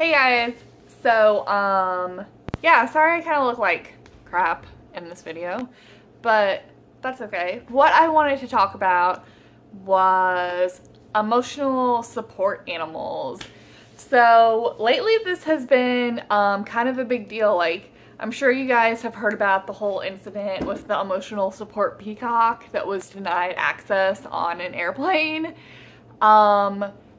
Hey guys, so yeah, sorry I kind of look like crap in this video, but that's okay. What I wanted to talk about was emotional support animals. So lately this has been kind of a big deal. Like, I'm sure you guys have heard about the whole incident with the emotional support peacock that was denied access on an airplane.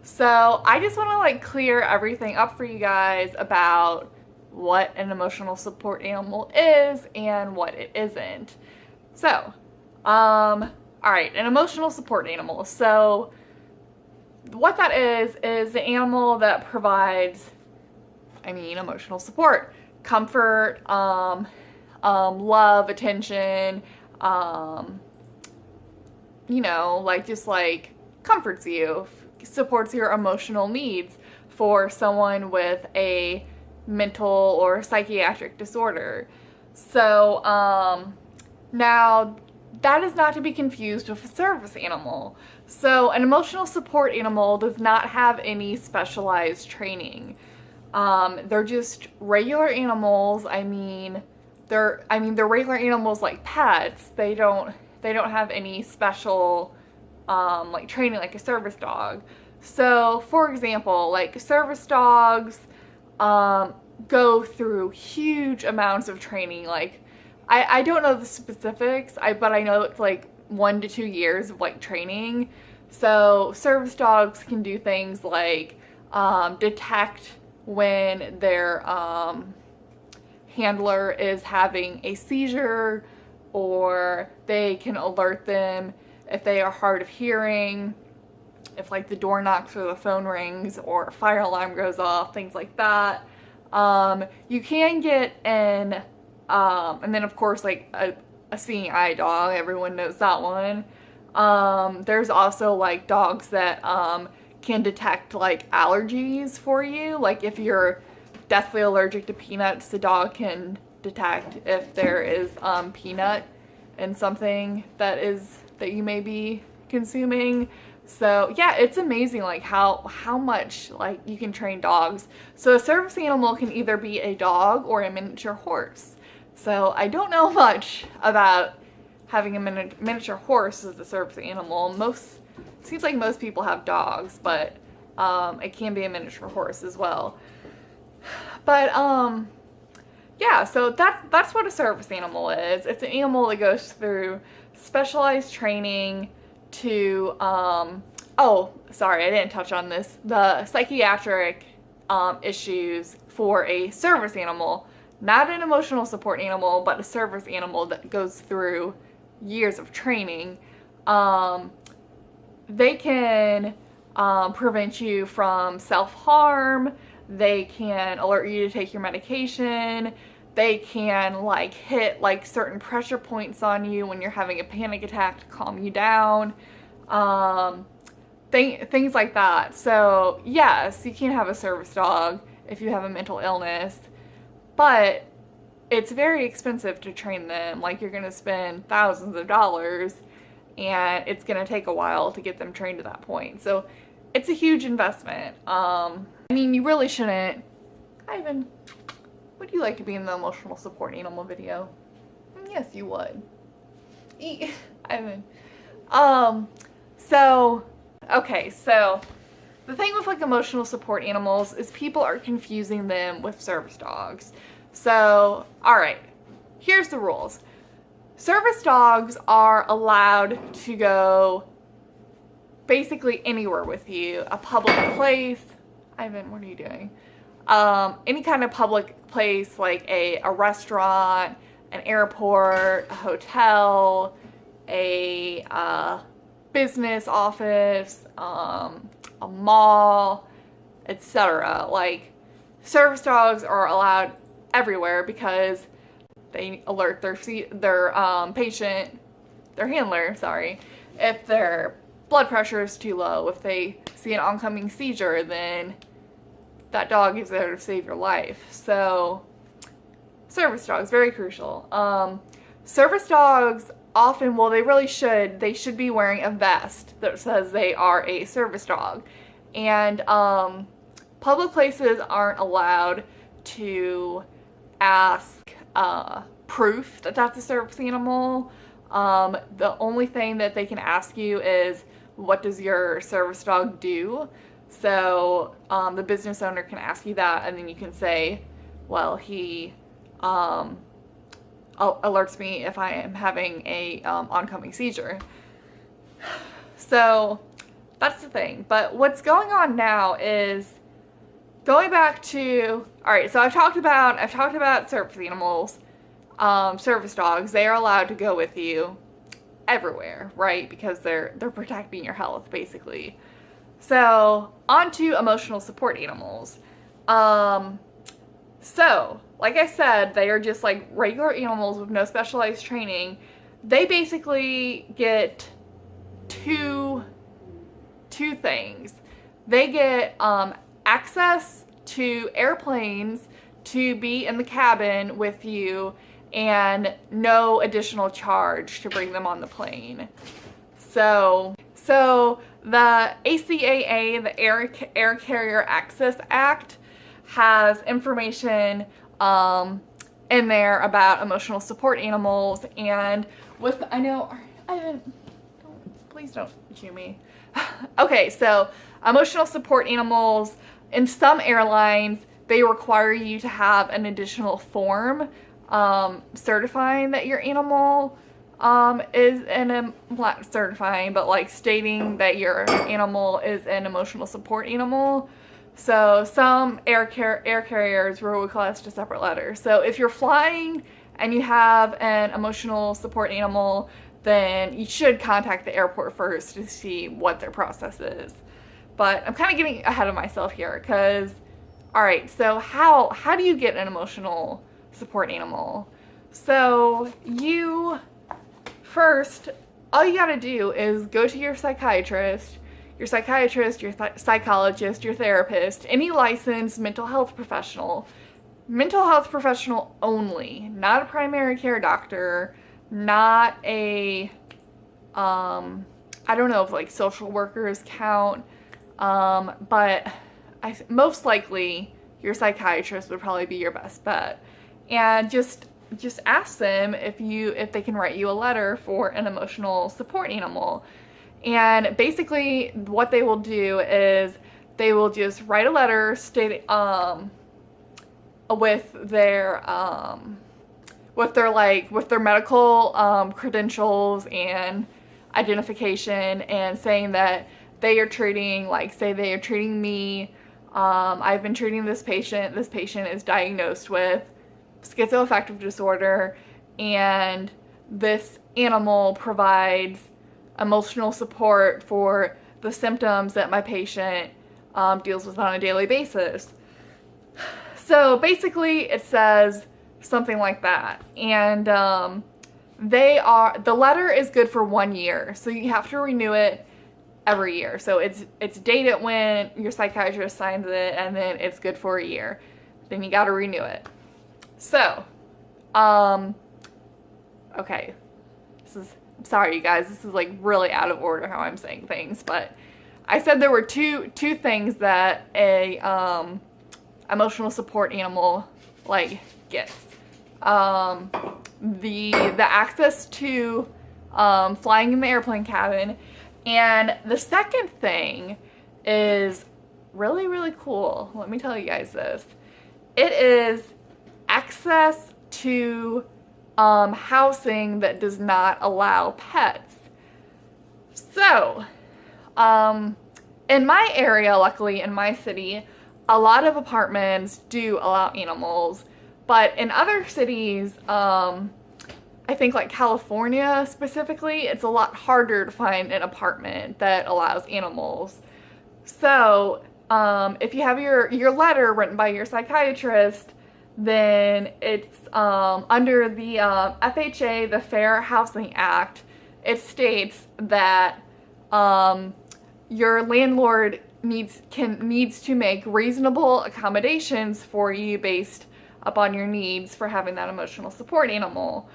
So I just want to like clear everything up for you guys about what an emotional support animal is and what it isn't. So, alright, an emotional support animal. So what that is the animal that provides, emotional support, comfort, love, attention, just like comforts you, supports your emotional needs for someone with a mental or psychiatric disorder. So, now that is not to be confused with a service animal. So an emotional support animal does not have any specialized training. They're just regular animals. They're regular animals like pets. They don't have any special like training like a service dog. So for example, like service dogs go through huge amounts of training. Like I don't know the specifics, but I know it's like 1 to 2 years of like training. So service dogs can do things like detect when their handler is having a seizure, or they can alert them if they are hard of hearing, if like the door knocks or the phone rings or a fire alarm goes off, things like that. You can get an, and then of course like a seeing eye dog, everyone knows that one. There's also like dogs that can detect like allergies for you. Like if you're deathly allergic to peanuts, the dog can detect if there is peanut in something that you may be consuming. So yeah, it's amazing like how much like you can train dogs. So a service animal can either be a dog or a miniature horse. So I don't know much about having a miniature horse as a service animal. Seems like most people have dogs, but it can be a miniature horse as well. But yeah, so that's what a service animal is. It's an animal that goes through specialized training to oh, sorry, I didn't touch on this. The psychiatric issues for a service animal, not an emotional support animal, but a service animal that goes through years of training. They can prevent you from self-harm. They can alert you to take your medication. They can like hit like certain pressure points on you when you're having a panic attack to calm you down. Things like that. So yes, you can have a service dog if you have a mental illness, but it's very expensive to train them. Like you're gonna spend thousands of dollars, and it's gonna take a while to get them trained to that point. So it's a huge investment. You really shouldn't. Ivan, would you like to be in the emotional support animal video? Yes, you would. Ivan. Okay, so the thing with like emotional support animals is people are confusing them with service dogs. So, alright, here's the rules. Service dogs are allowed to go basically anywhere with you. A public place. Ivan, what are you doing? Any kind of public place like a restaurant, an airport, a hotel, a business office, a mall, etc. Like, service dogs are allowed everywhere because they alert their handler, if their blood pressure is too low. If they see an oncoming seizure, then that dog is there to save your life. So service dogs, very crucial. Service dogs often, well, they should be wearing a vest that says they are a service dog. And public places aren't allowed to ask proof that that's a service animal. The only thing that they can ask you is, what does your service dog do? So the business owner can ask you that, and then you can say, well, he alerts me if I am having a oncoming seizure. So that's the thing. But what's going on now is going back to, all right, so I've talked about service animals, service dogs. They are allowed to go with you everywhere, right? Because they're protecting your health, basically. So on to emotional support animals. So like I said, they are just like regular animals with no specialized training. They basically get two things. They get access to airplanes to be in the cabin with you, and no additional charge to bring them on the plane. So the ACAA, the Air Carrier Access Act, has information in there about emotional support animals, and please don't chew me. Okay, so emotional support animals, in some airlines, they require you to have an additional form certifying that your animal not certifying, but like stating that your animal is an emotional support animal. So some air carriers will request a separate letter. So if you're flying and you have an emotional support animal, then you should contact the airport first to see what their process is. But I'm kind of getting ahead of myself here because, all right, so how do you get an emotional support animal? So all you gotta do is go to your psychiatrist, your psychologist, your therapist, any licensed mental health professional only, not a primary care doctor, not a, I don't know if like social workers count, but most likely your psychiatrist would probably be your best bet. And just ask them if they can write you a letter for an emotional support animal. And basically what they will do is they will just write a letter stating with their medical credentials and identification, and saying that they are treating, like, say they are treating me, I've been treating this patient is diagnosed with schizoaffective disorder, and this animal provides emotional support for the symptoms that my patient deals with on a daily basis. So basically it says something like that, and the letter is good for 1 year, so you have to renew it every year. So it's dated when your psychiatrist signs it, and then it's good for a year. Then you got to renew it. So, okay, I'm sorry you guys, this is like really out of order how I'm saying things, but I said there were two things that a emotional support animal like gets. The access to flying in the airplane cabin, and the second thing is really, really cool. Let me tell you guys this. It is access to housing that does not allow pets. So, in my area, luckily in my city, a lot of apartments do allow animals, but in other cities, I think like California specifically, it's a lot harder to find an apartment that allows animals. So, if you have your letter written by your psychiatrist, then it's under the FHA, the Fair Housing Act. It states that your landlord needs to make reasonable accommodations for you based upon your needs for having that emotional support animal.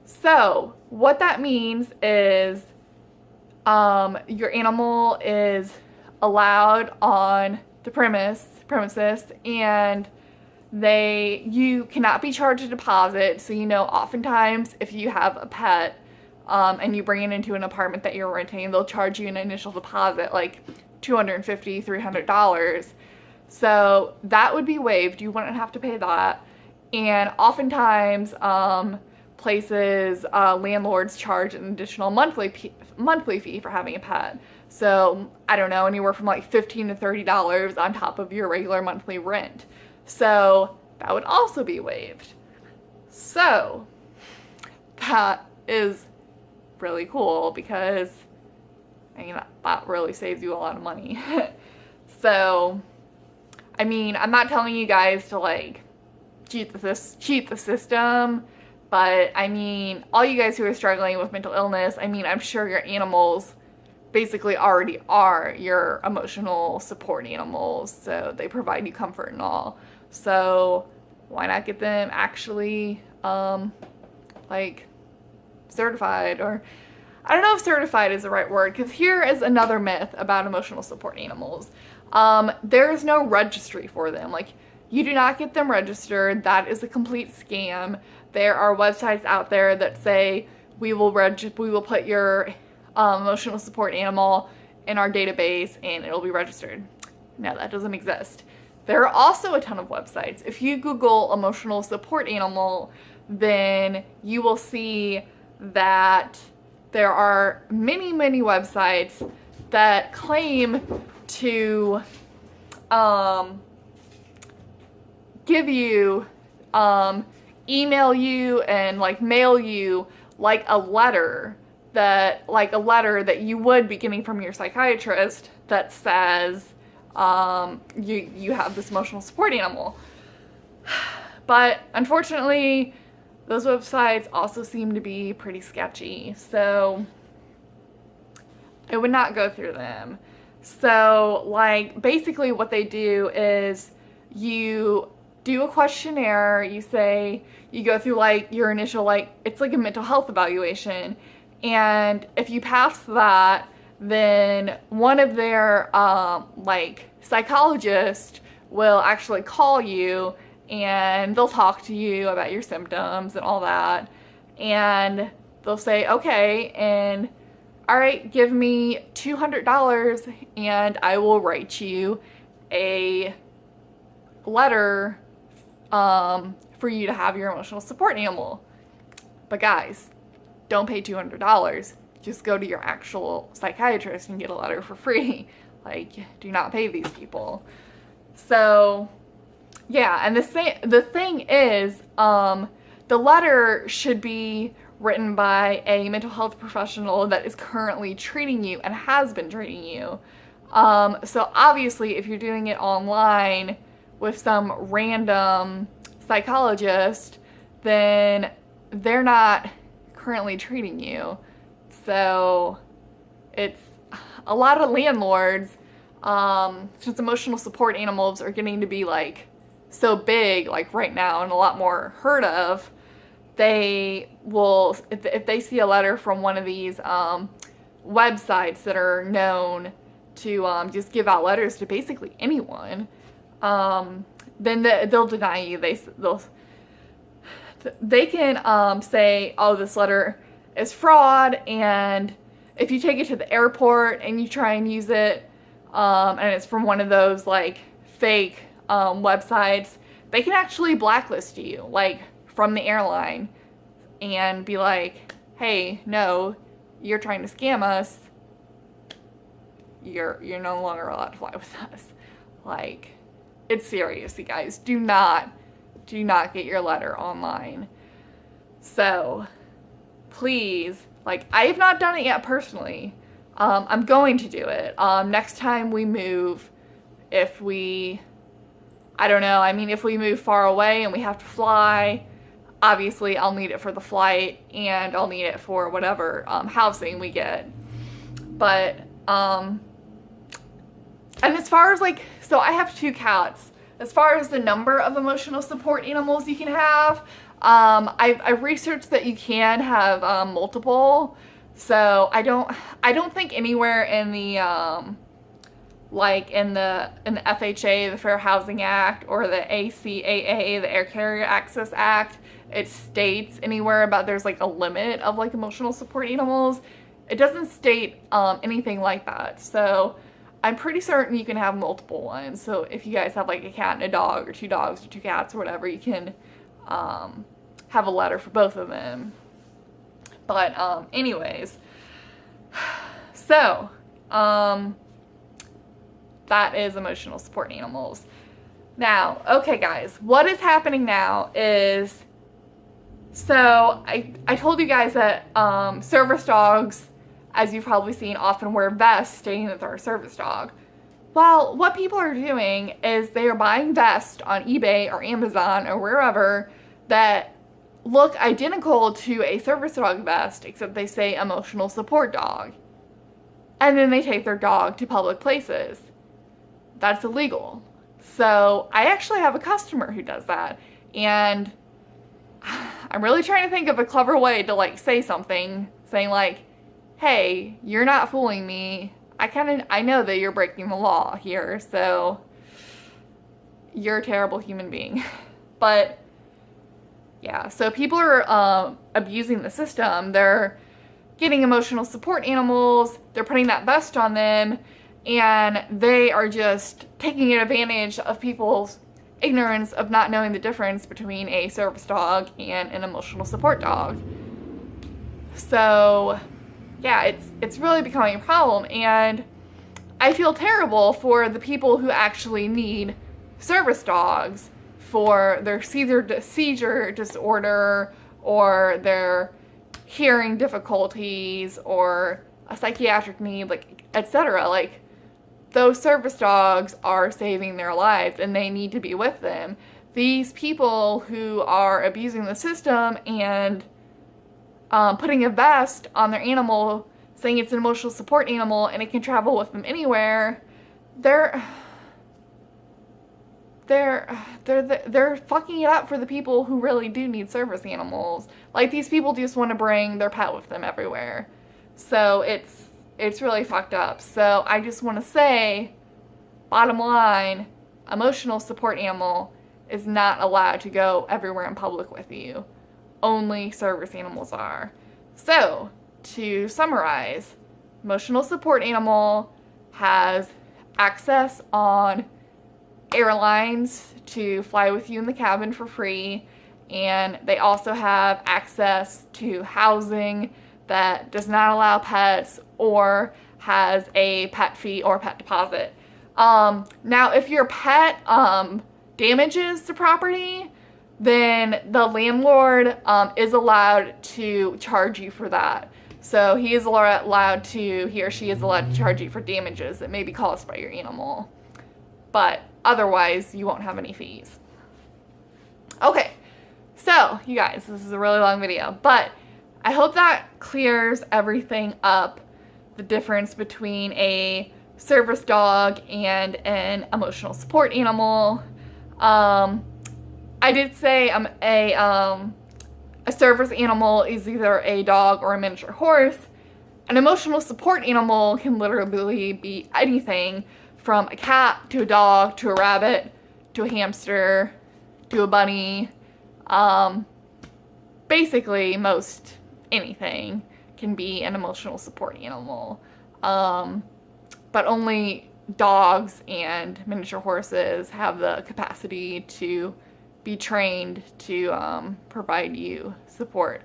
So what that means is your animal is allowed on the premises premises, and you cannot be charged a deposit. So, oftentimes if you have a pet and you bring it into an apartment that you're renting, they'll charge you an initial deposit, like $250, $300. So that would be waived. You wouldn't have to pay that. And oftentimes places, landlords charge an additional monthly fee for having a pet. So I don't know, anywhere from like $15 to $30 on top of your regular monthly rent. So that would also be waived. So that is really cool because, that really saves you a lot of money. So, I'm not telling you guys to like cheat the system, but all you guys who are struggling with mental illness, I'm sure your animals basically already are your emotional support animals, so they provide you comfort and all. So why not get them actually certified? Or I don't know if certified is the right word, because here is another myth about emotional support animals. There is no registry for them. Like, you do not get them registered. That is a complete scam. There are websites out there that say we will put your emotional support animal in our database and it'll be registered. No, that doesn't exist. There are also a ton of websites. If you Google emotional support animal, then you will see that there are many, many websites that claim to give you, email you and mail you a letter that you would be getting from your psychiatrist that says you have this emotional support animal. But unfortunately, those websites also seem to be pretty sketchy, so I would not go through them. So basically what they do is you do a questionnaire, you go through your initial, it's like a mental health evaluation, and if you pass that, then one of their psychologists will actually call you and they'll talk to you about your symptoms and all that, and they'll say, okay, and all right, give me $200 and I will write you a letter for you to have your emotional support animal. But guys, don't pay $200. Just go to your actual psychiatrist and get a letter for free. Do not pay these people. So yeah, and the thing is, the letter should be written by a mental health professional that is currently treating you and has been treating you. So obviously, if you're doing it online with some random psychologist, then they're not currently treating you. So it's a lot of landlords, since emotional support animals are getting to be so big right now and a lot more heard of, they will, if they see a letter from one of these websites that are known to just give out letters to basically anyone, then they'll deny you. They can say, oh, this letter is fraud, and if you take it to the airport and you try and use it, and it's from one of those fake websites, they can actually blacklist you from the airline and be like, hey, no, you're trying to scam us, you're no longer allowed to fly with us. It's serious, you guys. Do not get your letter online. So please, I have not done it yet personally. I'm going to do it next time we move. If we move far away and we have to fly, obviously I'll need it for the flight and I'll need it for whatever housing we get. But and as far as so I have 2 cats. As far as the number of emotional support animals you can have, I've researched that you can have multiple. So I don't think anywhere in the like in the FHA, the Fair Housing Act, or the ACAA, the Air Carrier Access Act, it states anywhere about there's like a limit of like emotional support animals. It doesn't state anything like that. So I'm pretty certain you can have multiple ones. So if you guys have like a cat and a dog, or two dogs or two cats or whatever, you can have a letter for both of them. But anyways, so that is emotional support animals. Now, okay guys, what is happening now is, so I told you guys that service dogs, as you've probably seen, often wear vests stating that they're a service dog. Well, what people are doing is they are buying vests on eBay or Amazon or wherever that look identical to a service dog vest, except they say emotional support dog. And then they take their dog to public places. That's illegal. So I actually have a customer who does that, and I'm really trying to think of a clever way to like say something, saying like, hey, you're not fooling me. I know that you're breaking the law here, so you're a terrible human being. But yeah, so people are abusing the system. They're getting emotional support animals, they're putting that vest on them, and they are just taking advantage of people's ignorance of not knowing the difference between a service dog and an emotional support dog. So yeah, it's really becoming a problem, and I feel terrible for the people who actually need service dogs for their seizure disorder, or their hearing difficulties, or a psychiatric need, like, etc. Like, those service dogs are saving their lives, and they need to be with them. These people who are abusing the system and putting a vest on their animal, saying it's an emotional support animal and it can travel with them anywhere, they're fucking it up for the people who really do need service animals. Like, these people just want to bring their pet with them everywhere. So it's really fucked up. So I just want to say, bottom line, emotional support animal is not allowed to go everywhere in public with you. Only service animals are. So, to summarize, emotional support animal has access on airlines to fly with you in the cabin for free, and they also have access to housing that does not allow pets or has a pet fee or pet deposit. Now, if your pet damages the property, then the landlord is allowed to charge you for that. So he or she is allowed to charge you for damages that may be caused by your animal. But otherwise, you won't have any fees. Okay, so you guys, this is a really long video, but I hope that clears everything up, the difference between a service dog and an emotional support animal. I did say a service animal is either a dog or a miniature horse. An emotional support animal can literally be anything from a cat to a dog to a rabbit to a hamster to a bunny. Basically, most anything can be an emotional support animal. But only dogs and miniature horses have the capacity to be trained to provide you support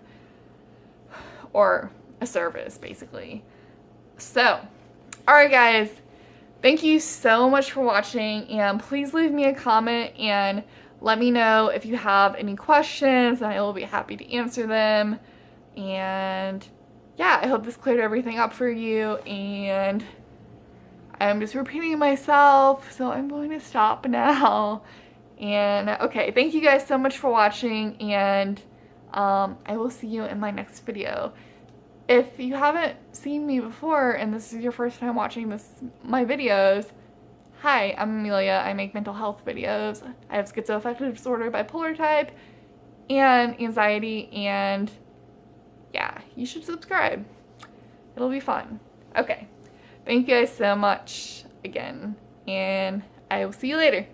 or a service, basically. So, alright guys, thank you so much for watching, and please leave me a comment and let me know if you have any questions, and I will be happy to answer them. And yeah, I hope this cleared everything up for you, and I'm just repeating myself, so I'm going to stop now. And okay, thank you guys so much for watching, and I will see you in my next video. If you haven't seen me before and this is your first time watching my videos, hi, I'm Amelia. I make mental health videos. I have schizoaffective disorder, bipolar type, and anxiety, and yeah, you should subscribe. It'll be fun. Okay, thank you guys so much. again. And I will see you later.